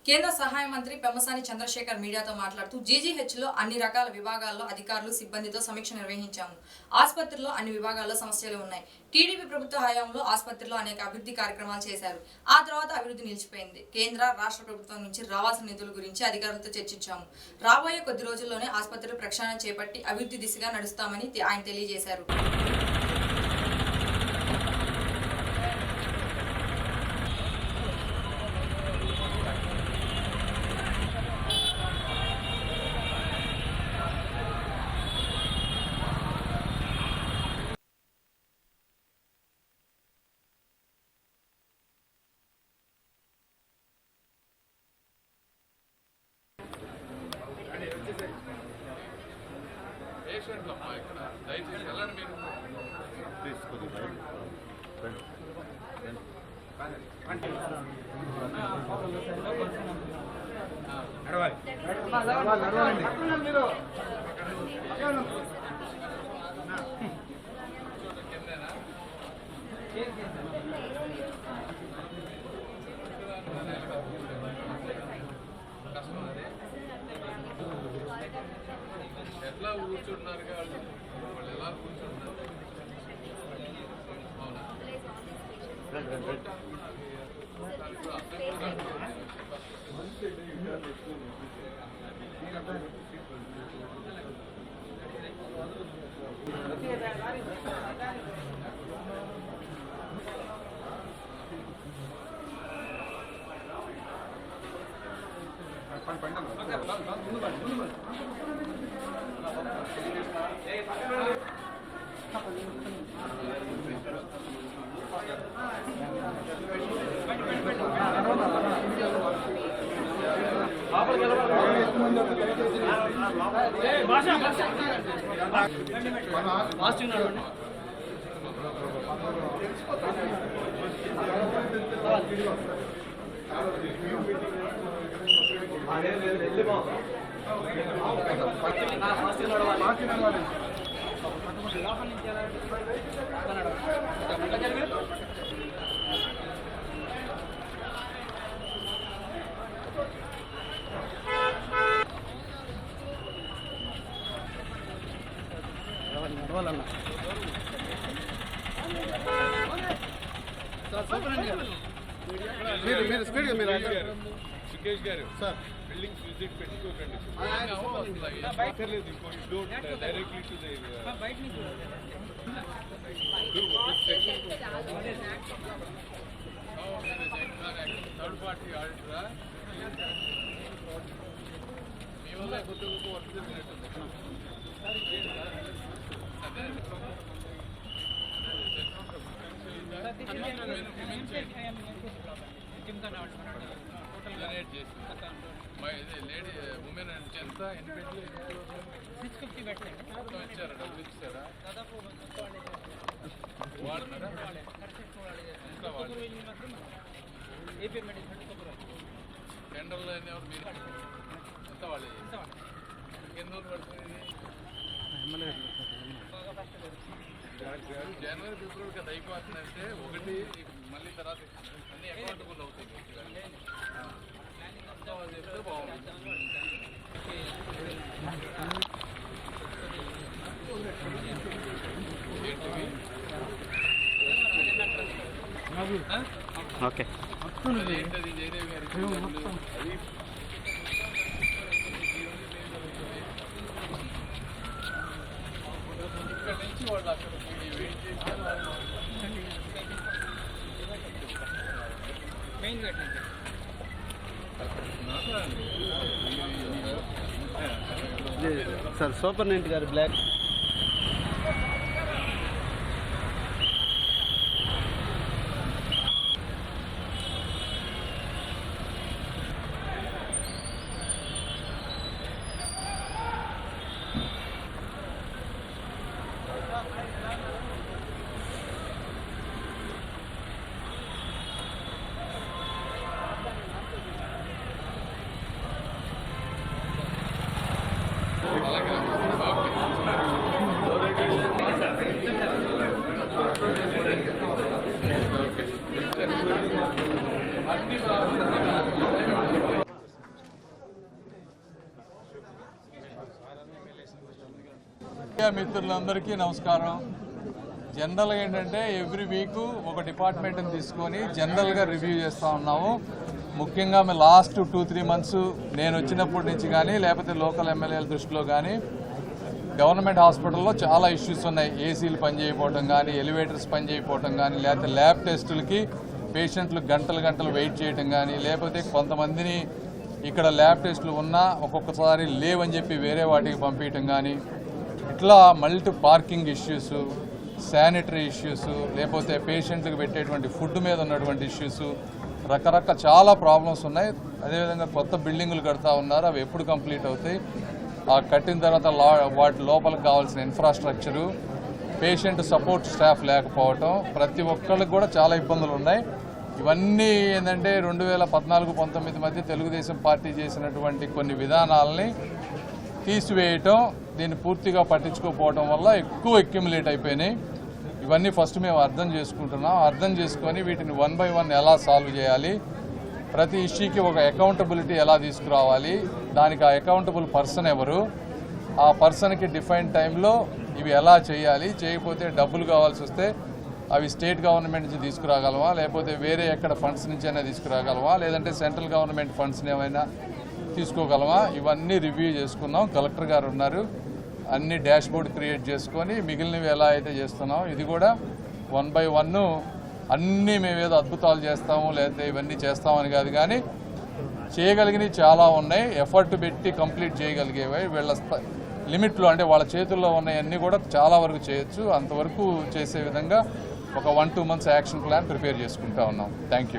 కేంద్ర సహాయ మంత్రి పెమ్మసాని చంద్రశేఖర్ మీడియాతో మాట్లాడుతూ జీజీహెచ్లో అన్ని రకాల విభాగాల్లో అధికారులు సిబ్బందితో సమీక్ష నిర్వహించాము. ఆసుపత్రిలో అన్ని విభాగాల్లో సమస్యలు ఉన్నాయి. టీడీపీ ప్రభుత్వ హయాంలో ఆసుపత్రిలో అనేక అభివృద్ధి కార్యక్రమాలు చేశారు. ఆ తర్వాత అభివృద్ధి నిలిచిపోయింది. కేంద్ర రాష్ట్ర ప్రభుత్వం నుంచి రావాల్సిన నిధుల గురించి అధికారులతో చర్చించాము. రాబోయే కొద్ది రోజుల్లోనే ఆసుపత్రి ప్రక్షాళన చేపట్టి అభివృద్ధి దిశగా నడుస్తామని ఆయన తెలియజేశారు. ఎట్లా కూర్చుంటున్నారు వాళ్ళు ఎలా కూర్చుంటున్నారు సుకేష్ గారు సార్ బిల్డింగ్స్ విజిట్ పెట్టుకోకండి డైరెక్ట్లీ టు థర్డ్ పార్టీ ఆడిటరా మీ వల్ల కొత్త వర్క్ జరిగినట్టు లేడీ ఉమెన్ అంటే ఎంత ఎన్ని బెడ్లు 650 బెడ్స్ ఇచ్చారా డబ్బులు ఇచ్చారా వాడుతున్నారా ఇంకా వాళ్ళు టెండర్లు ఎవరు మీరు ఎంత వాళ్ళు ఎన్ని రోజులు పడుతుంది జనవరి ఫిబ్రవరి కదా అయిపోతుందంటే ఒకటి మళ్ళీ తర్వాత అన్ని అకౌంటబుల్ అవుతాయి చెప్తే బాగుంటుంది ఓకే ఏంటది జయదేవి గారికి ఇక్కడ నుంచి వాళ్ళు అక్కడ wait main gate sir superintendent గారు బ్లాక్ మిత్రులందరికీ నమస్కారం. జనరల్గా ఏంటంటే ఎవ్రీ వీక్ ఒక డిపార్ట్మెంట్ని తీసుకొని జనరల్గా రివ్యూ చేస్తూ ఉన్నాము. ముఖ్యంగా మేము లాస్ట్ 2-3 మంత్స్ నేను వచ్చినప్పటి నుంచి కానీ లేకపోతే లోకల్ ఎమ్మెల్యేల దృష్టిలో కానీ గవర్నమెంట్ హాస్పిటల్లో చాలా ఇష్యూస్ ఉన్నాయి. ఏసీలు పనిచేయకపోవడం కానీ, ఎలివేటర్స్ పనిచేయకపోవడం కానీ, లేకపోతే ల్యాబ్ టెస్టులకి పేషెంట్లు గంటలు వెయిట్ చేయడం కానీ, లేకపోతే కొంతమందిని ఇక్కడ ల్యాబ్ టెస్టులు ఉన్నా ఒక్కొక్కసారి లేవని చెప్పి వేరే వాటికి పంపించడం కానీ, ఇట్లా multi parking issues, sanitary issues, లేకపోతే పేషెంట్లకు పెట్టేటువంటి ఫుడ్ మీద ఉన్నటువంటి ఇష్యూస్, రకరకాల చాలా ప్రాబ్లమ్స్ ఉన్నాయి. అదేవిధంగా కొత్త బిల్డింగులు కడతా ఉన్నారు, అవి ఎప్పుడు కంప్లీట్ అవుతాయి, ఆ కట్టిన తర్వాత వాటి లోపలికి కావాల్సిన ఇన్ఫ్రాస్ట్రక్చరు, పేషెంట్ సపోర్ట్ స్టాఫ్ లేకపోవటం, ప్రతి ఒక్కళ్ళకి కూడా చాలా ఇబ్బందులు ఉన్నాయి. ఇవన్నీ ఏంటంటే 2014-19 మధ్య తెలుగుదేశం పార్టీ చేసినటువంటి కొన్ని విధానాలని తీసివేయటం, దీన్ని పూర్తిగా పట్టించుకోకపోవడం వల్ల ఎక్కువ అక్యుములేట్ అయిపోయినాయి. ఇవన్నీ ఫస్ట్ మేము అర్థం చేసుకుంటున్నాం. అర్థం చేసుకొని వీటిని 1 by 1 ఎలా సాల్వ్ చేయాలి, ప్రతి ఇష్యూకి ఒక అకౌంటబిలిటీ ఎలా తీసుకురావాలి, దానికి ఆ అకౌంటబుల్ పర్సన్ ఎవరు, ఆ పర్సన్కి డిఫైన్ టైంలో ఇవి ఎలా చేయాలి, చేయకపోతే డబ్బులు కావాల్సి వస్తే అవి స్టేట్ గవర్నమెంట్ నుంచి తీసుకురాగలమా, లేకపోతే వేరే ఎక్కడ ఫండ్స్ నుంచి అయినా తీసుకురాగలమా, లేదంటే సెంట్రల్ గవర్నమెంట్ ఫండ్స్ని ఏమైనా తీసుకోగలమా, ఇవన్నీ రివ్యూ చేసుకున్నాం. కలెక్టర్ గారు ఉన్నారు, అన్ని డాష్ బోర్డ్ క్రియేట్ చేసుకొని మిగిలినవి ఎలా అయితే చేస్తున్నాం ఇది కూడా 1 by 1 అన్నీ మేమేదో అద్భుతాలు చేస్తాము లేకపోతే ఇవన్నీ చేస్తామని కాదు, కానీ చేయగలిగినవి చాలా ఉన్నాయి. ఎఫర్ట్ పెట్టి కంప్లీట్ చేయగలిగేవి వీళ్ళ లిమిట్లో, అంటే వాళ్ళ చేతుల్లో ఉన్నాయన్నీ కూడా చాలా వరకు చేయొచ్చు. అంతవరకు చేసే విధంగా ఒక 1-2 months యాక్షన్ ప్లాన్ ప్రిపేర్ చేసుకుంటా ఉన్నాం. Thank you.